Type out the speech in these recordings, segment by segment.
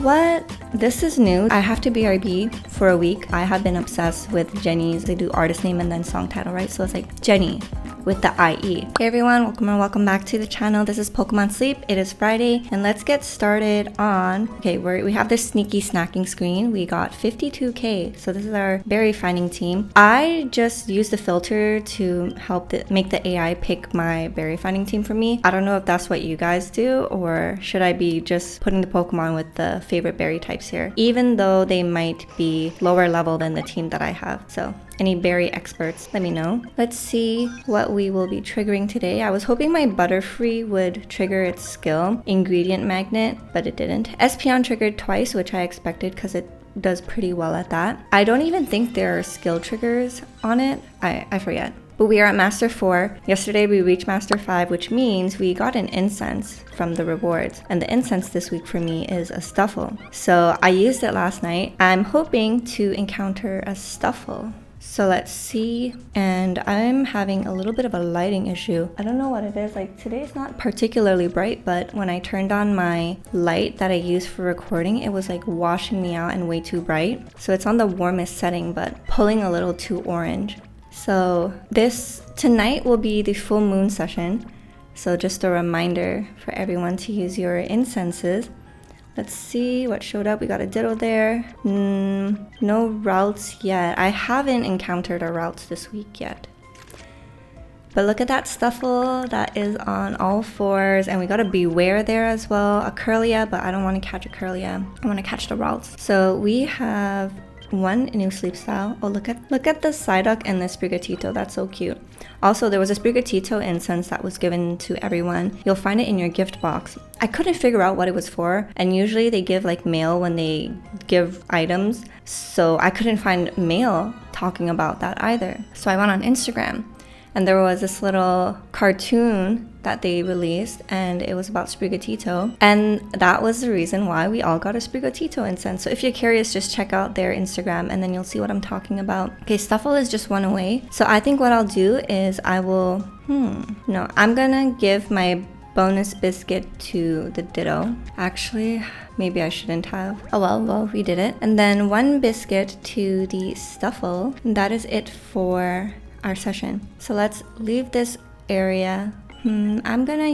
what? This is new. I have to BRB for a week. I have been obsessed with Jennie's. They do artist name and then song title, right? So it's like Jennie with the IE. Hey everyone, welcome back to the channel. This is Pokemon Sleep. It is Friday and let's get started on, okay, we have this sneaky snacking screen. We got 52k, so this is our berry finding team. I just used the filter to help make the AI pick my berry finding team for me. I don't know if that's what you guys do, or should I be just putting the Pokemon with the favorite berry types here, even though they might be lower level than the team that I have. So any berry experts, let me know. Let's see what we will be triggering today. I was hoping my Butterfree would trigger its skill, Ingredient Magnet, but it didn't. Espeon triggered twice, which I expected because it does pretty well at that. I don't even think there are skill triggers on it. I forget. But we are at Master 4. Yesterday we reached Master 5, which means we got an incense from the rewards. And the incense this week for me is a Stuffle. So I used it last night. I'm hoping to encounter a Stuffle. So let's see, and I'm having a little bit of a lighting issue. I don't know what it is, like today's not particularly bright, but when I turned on my light that I use for recording, it was like washing me out and way too bright. So it's on the warmest setting, but pulling a little too orange. So tonight will be the full moon session. So just a reminder for everyone to use your incenses. Let's see what showed up. We got a Ditto there. No routes yet. I haven't encountered a routes this week yet. But look at that Stuffle that is on all fours. And we got a Beware there as well. A Curlia, but I don't want to catch a Curlia. I want to catch the routes. So we have one new sleep style. Oh, look at the Psyduck and the Sprigatito. That's so cute. Also, there was a Sprigatito incense that was given to everyone. You'll find it in your gift box. I couldn't figure out what it was for, and usually they give like mail when they give items, so I couldn't find mail talking about that either. So I went on Instagram, and there was this little cartoon that they released, and it was about Sprigatito, and that was the reason why we all got a Sprigatito incense. So if you're curious, just check out their Instagram and then you'll see what I'm talking about. Okay, Stuffle is just one away. So I think what I'll do is I'm gonna give my bonus biscuit to the Ditto. Actually, maybe I shouldn't have. Oh well, we did it. And then one biscuit to the Stuffle. And that is it for our session. So let's leave this area. I'm gonna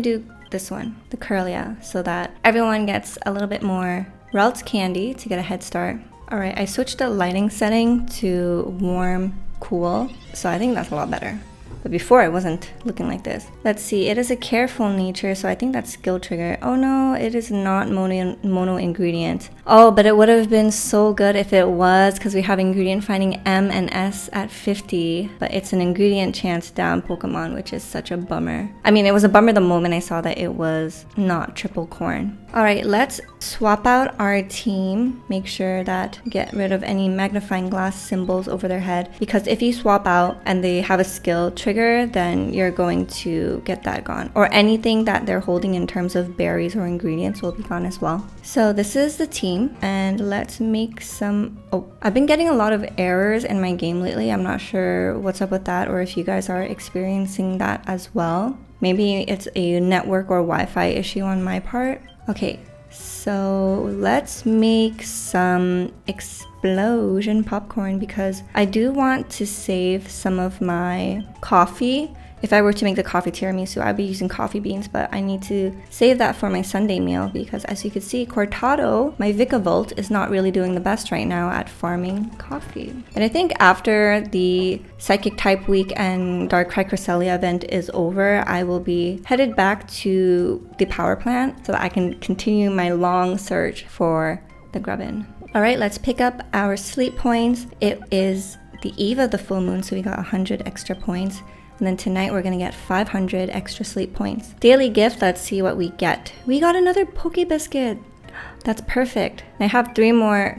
do this one, the Curlia, so that everyone gets a little bit more Routes candy to get a head start. Alright, I switched the lighting setting to warm, cool, so I think that's a lot better. But before it wasn't looking like this. Let's see, it is a careful nature, so I think that's skill trigger. Oh no, it is not mono ingredient. Oh, but it would have been so good if it was, because we have ingredient finding M and S at 50, but it's an ingredient chance down Pokemon, which is such a bummer. I mean, it was a bummer the moment I saw that it was not triple corn. Alright, let's swap out our team. Make sure that get rid of any magnifying glass symbols over their head, because if you swap out and they have a skill trigger, then you're going to get that gone. Or anything that they're holding in terms of berries or ingredients will be gone as well. So this is the team, and let's make some... Oh, I've been getting a lot of errors in my game lately. I'm not sure what's up with that, or if you guys are experiencing that as well. Maybe it's a network or Wi-Fi issue on my part. Okay, so let's make some explosion popcorn, because I do want to save some of my coffee. If I were to make the coffee tiramisu, I'd be using coffee beans, but I need to save that for my Sunday meal, because as you can see, Cortado, my Vikavolt, is not really doing the best right now at farming coffee. And I think after the Psychic Type Week and Darkrai Cresselia event is over, I will be headed back to the power plant so that I can continue my long search for the Grubbin. Alright, let's pick up our sleep points. It is the eve of the full moon, so we got 100 extra points. And then tonight we're gonna get 500 extra sleep points. Daily gift, let's see what we get. We got another Poke Biscuit. That's perfect. I have three more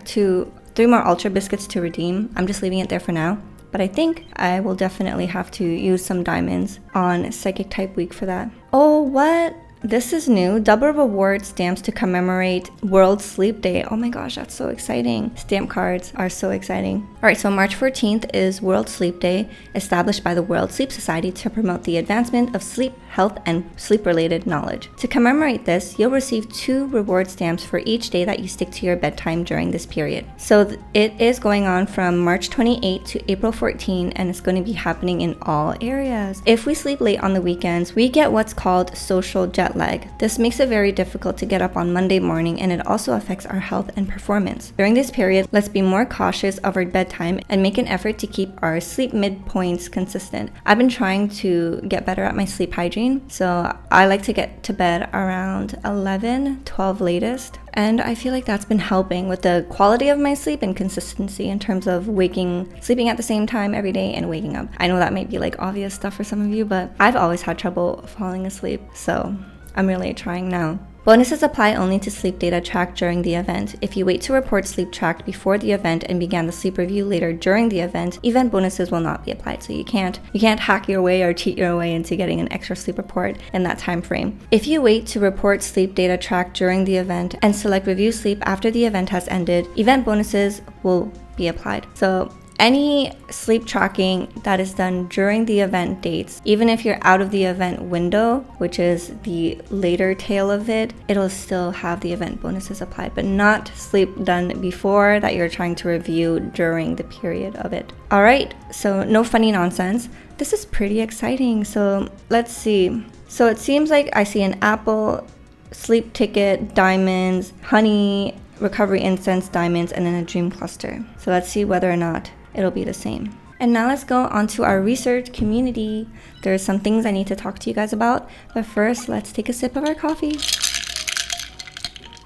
Ultra Biscuits to redeem. I'm just leaving it there for now. But I think I will definitely have to use some diamonds on Psychic Type Week for that. Oh, what? this is new. Double reward stamps to commemorate World Sleep Day. Oh my gosh, that's so exciting. Stamp cards are so exciting. All right, so March 14th is World Sleep Day, established by the World Sleep Society to promote the advancement of sleep, health, and sleep-related knowledge. To commemorate this, you'll receive 2 reward stamps for each day that you stick to your bedtime during this period. So it is going on from March 28 to April 14, and it's going to be happening in all areas. If we sleep late on the weekends, we get what's called social jet lag. This makes it very difficult to get up on Monday morning, and it also affects our health and performance. During this period, let's be more cautious of our bedtime and make an effort to keep our sleep midpoints consistent. I've been trying to get better at my sleep hygiene, so I like to get to bed around 11, 12 latest. And I feel like that's been helping with the quality of my sleep and consistency in terms of sleeping at the same time every day and waking up. I know that might be like obvious stuff for some of you, but I've always had trouble falling asleep, so I'm really trying now. Bonuses apply only to sleep data tracked during the event. If you wait to report sleep tracked before the event and began the sleep review later during the event bonuses will not be applied. So you can't hack your way or cheat your way into getting an extra sleep report in that time frame. If you wait to report sleep data tracked during the event and select review sleep after the event has ended, event bonuses will be applied. So any sleep tracking that is done during the event dates, even if you're out of the event window, which is the later tail of it, it'll still have the event bonuses applied, but not sleep done before that you're trying to review during the period of it. All right, so no funny nonsense. This is pretty exciting. So let's see. So it seems like I see an apple, sleep ticket, diamonds, honey, recovery incense, diamonds, and then a dream cluster. So let's see whether or not it'll be the same. And now let's go on to our research community. There's some things I need to talk to you guys about, but first let's take a sip of our coffee.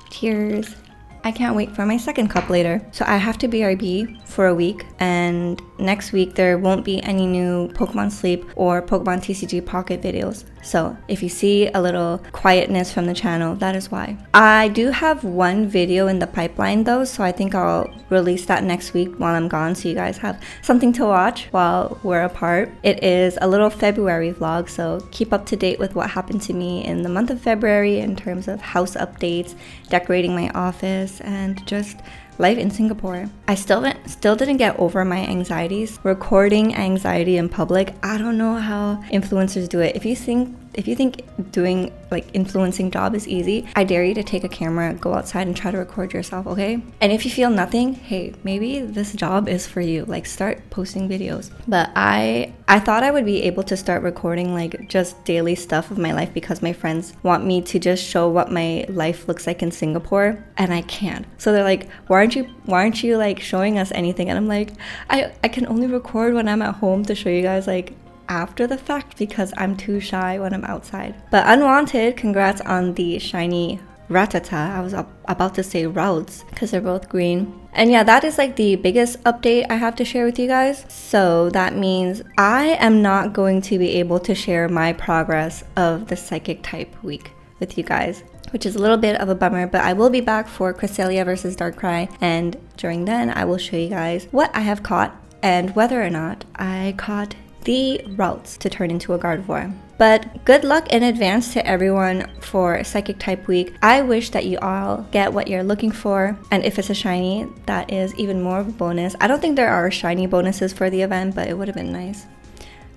Cheers. I can't wait for my second cup later. So I have to BRB for a week, and next week there won't be any new Pokemon Sleep or Pokemon TCG Pocket videos. So if you see a little quietness from the channel, that is why. I do have one video in the pipeline though, so I think I'll release that next week while I'm gone, so you guys have something to watch while we're apart. It is a little February vlog, so keep up to date with what happened to me in the month of February in terms of house updates, decorating my office, and just life in Singapore. I still didn't get over my anxieties. Recording anxiety in public, I don't know how influencers do it. If you think doing like influencing job is easy, I dare you to take a camera, go outside and try to record yourself, okay? And if you feel nothing, hey, maybe this job is for you. Like, start posting videos. But I thought I would be able to start recording like just daily stuff of my life because my friends want me to just show what my life looks like in Singapore, and I can't. So they're like, why aren't you like showing us anything? And I'm like, I can only record when I'm at home to show you guys like after the fact because I'm too shy when I'm outside. But unwanted, congrats on the shiny Rattata. I was about to say Routs because they're both green. And yeah, that is like the biggest update I have to share with you guys. So that means I am not going to be able to share my progress of the psychic type week with you guys, which is a little bit of a bummer, but I will be back for Cresselia versus Darkrai, and during then I will show you guys what I have caught and whether or not I caught the routes to turn into a Gardevoir. But good luck in advance to everyone for Psychic Type Week. I wish that you all get what you're looking for, and if it's a shiny, that is even more of a bonus. I don't think there are shiny bonuses for the event, but it would have been nice.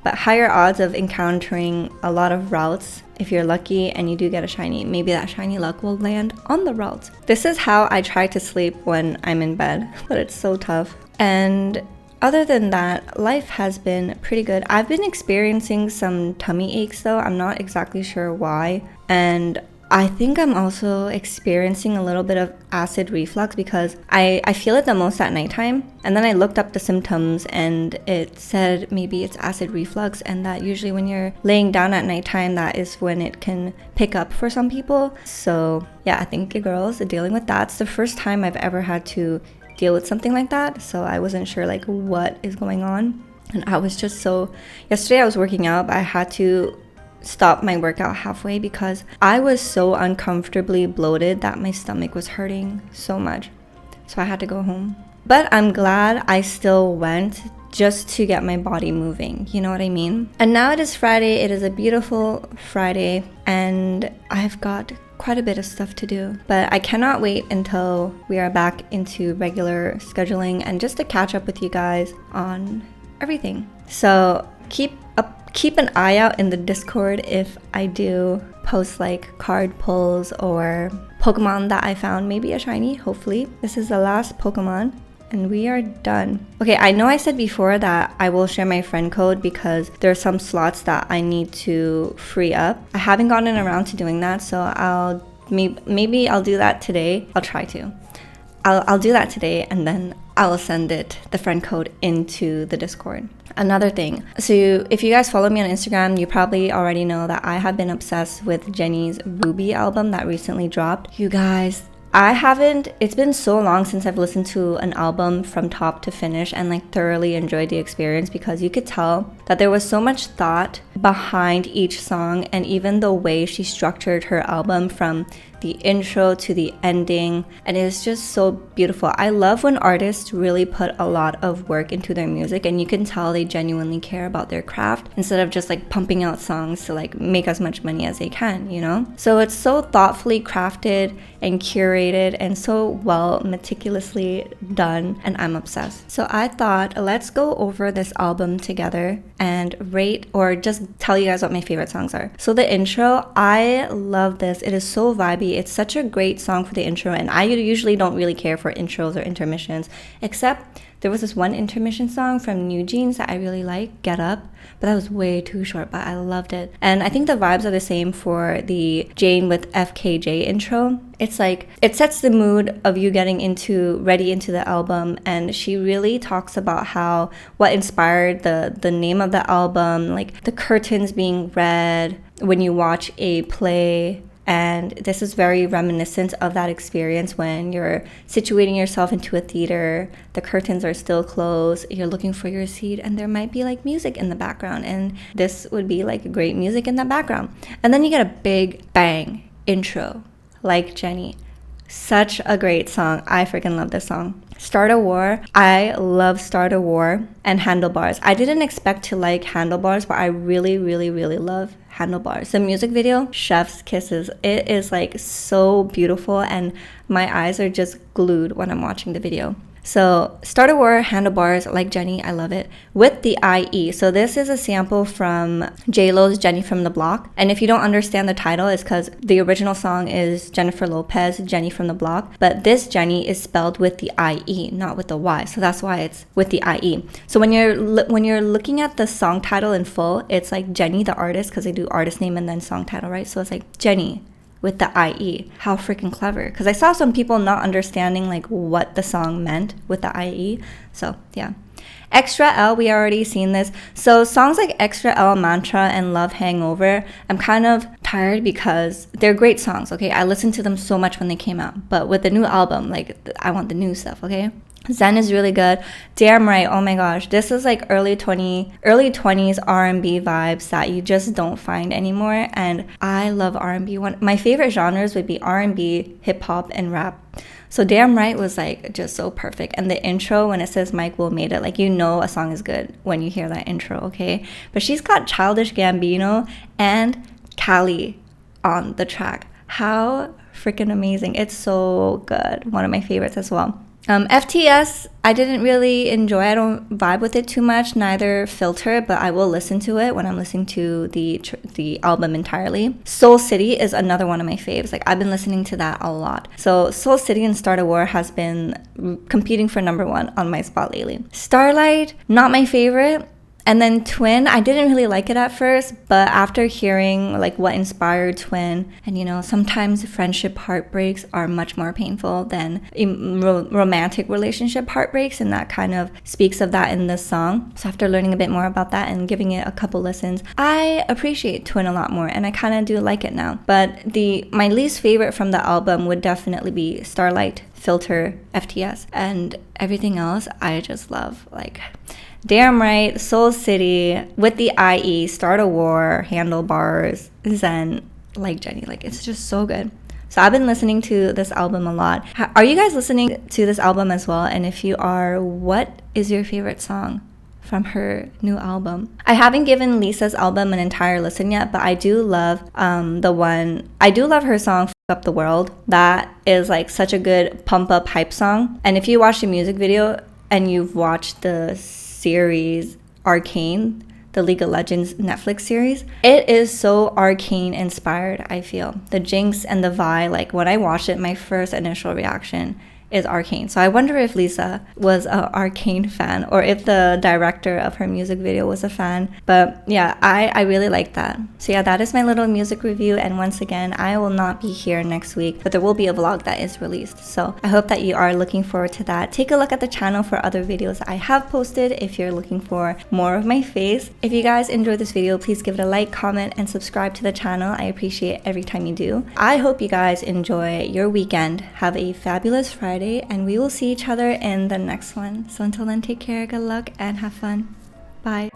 But higher odds of encountering a lot of routes if you're lucky and you do get a shiny. Maybe that shiny luck will land on the routes. This is how I try to sleep when I'm in bed, but it's so tough. And other than that, life has been pretty good. I've been experiencing some tummy aches though. I'm not exactly sure why. And I think I'm also experiencing a little bit of acid reflux because I feel it the most at nighttime. And then I looked up the symptoms and it said maybe it's acid reflux, and that usually when you're laying down at nighttime, that is when it can pick up for some people. So yeah, I think your girls are dealing with that. It's the first time I've ever had to deal with something like that, so I wasn't sure like what is going on. And I was just yesterday I was working out, but I had to stop my workout halfway because I was so uncomfortably bloated that my stomach was hurting so much, so I had to go home. But I'm glad I still went just to get my body moving, you know what I mean? And now it is Friday. It is a beautiful Friday, and I've got quite a bit of stuff to do, but I cannot wait until we are back into regular scheduling and just to catch up with you guys on everything. So keep an eye out in the Discord if I do post like card pulls or Pokemon that I found, maybe a shiny, hopefully. This is the last Pokemon and we are done. Okay, I know I said before that I will share my friend code because there are some slots that I need to free up. I haven't gotten around to doing that, so maybe I'll do that today. I'll try to. I'll do that today, and then I will send the friend code into the Discord. Another thing, so if you guys follow me on Instagram, you probably already know that I have been obsessed with Jennie's Ruby album that recently dropped. You guys, it's been so long since I've listened to an album from top to finish and like thoroughly enjoyed the experience, because you could tell that there was so much thought behind each song, and even the way she structured her album from the intro to the ending, and it's just so beautiful. I love when artists really put a lot of work into their music and you can tell they genuinely care about their craft instead of just like pumping out songs to like make as much money as they can, you know? So it's so thoughtfully crafted and curated and so well meticulously done, and I'm obsessed. So I thought, let's go over this album together and rate or just tell you guys what my favorite songs are. So the intro, I love this. It is so vibey. It's such a great song for the intro, and I usually don't really care for intros or intermissions, except there was this one intermission song from New Jeans that I really like, Get Up, but that was way too short, but I loved it. And I think the vibes are the same for the Jane with FKJ intro. It's like, it sets the mood of you getting ready into the album, and she really talks about what inspired the name of the album, like the curtains being red when you watch a play. And this is very reminiscent of that experience when you're situating yourself into a theater, the curtains are still closed, you're looking for your seat, and there might be like music in the background, and this would be like great music in the background. And then you get a big bang intro, like Jennie. Such a great song. I freaking love this song. Start a War. I love Start a War and Handlebars. I didn't expect to like Handlebars, but I really, really, really love Handlebars. The music video, Chef's Kisses. It is like so beautiful, and my eyes are just glued when I'm watching the video. So Start a War, Handlebars, like Jennie, I love it, with the IE. So this is a sample from J-Lo's Jennie from the Block. And if you don't understand the title, it's because the original song is Jennifer Lopez, Jennie from the Block. But this Jennie is spelled with the IE, not with the Y. So that's why it's with the IE. So when you're looking at the song title in full, it's like Jennie the artist, because they do artist name and then song title, right? So it's like Jennie with the IE. How freaking clever. Because I saw some people not understanding like what the song meant with the IE. So yeah. Extra L, we already seen this. So songs like Extra L, Mantra, and Love Hangover, I'm kind of tired because they're great songs, okay? I listened to them so much when they came out. But with the new album, like I want the new stuff, okay? Zen is really good. Damn Right, oh my gosh, this is like early 20s R&B vibes that you just don't find anymore, and I love R&B. My favorite genres would be R&B, hip-hop, and rap. So Damn Right was like just so perfect, and the intro when it says Mike Will Made It, like you know a song is good when you hear that intro, okay? But she's got Childish Gambino and Cali on the track. How freaking amazing. It's so good. One of my favorites as well. FTS, I didn't really enjoy. I don't vibe with it too much, neither Filter, but I will listen to it when I'm listening to the album entirely. Soul City is another one of my faves. Like I've been listening to that a lot. So Soul City and Start a War has been competing for #1 on my spot lately. Starlight, not my favorite. And then Twin, I didn't really like it at first, but after hearing like what inspired Twin, and you know, sometimes friendship heartbreaks are much more painful than romantic relationship heartbreaks, and that kind of speaks of that in this song. So after learning a bit more about that and giving it a couple listens, I appreciate Twin a lot more, and I kind of do like it now. But my least favorite from the album would definitely be Starlight, Filter, FTS, and everything else I just love. Like Damn Right, Soul City, with the IE, Start a War, Handlebars, Zen, like Jennie. Like it's just so good. So I've been listening to this album a lot. Are you guys listening to this album as well? And if you are, what is your favorite song from her new album. I haven't given Lisa's album an entire listen yet, but I do love I do love her song F Up the World. That is like such a good pump up hype song. And if you watch the music video and you've watched the series Arcane, the League of Legends Netflix series, it is so Arcane inspired. I feel the Jinx and the Vi, like when I watched it, my first initial reaction is Arcane. So I wonder if Lisa was a Arcane fan or if the director of her music video was a fan. But yeah, I really like that. So yeah, that is my little music review. And once again, I will not be here next week, but there will be a vlog that is released. So I hope that you are looking forward to that. Take a look at the channel for other videos I have posted if you're looking for more of my face. If you guys enjoyed this video, please give it a like, comment, and subscribe to the channel. I appreciate every time you do. I hope you guys enjoy your weekend. Have a fabulous Friday, and we will see each other in the next one. So until then, take care, good luck, and have fun. Bye.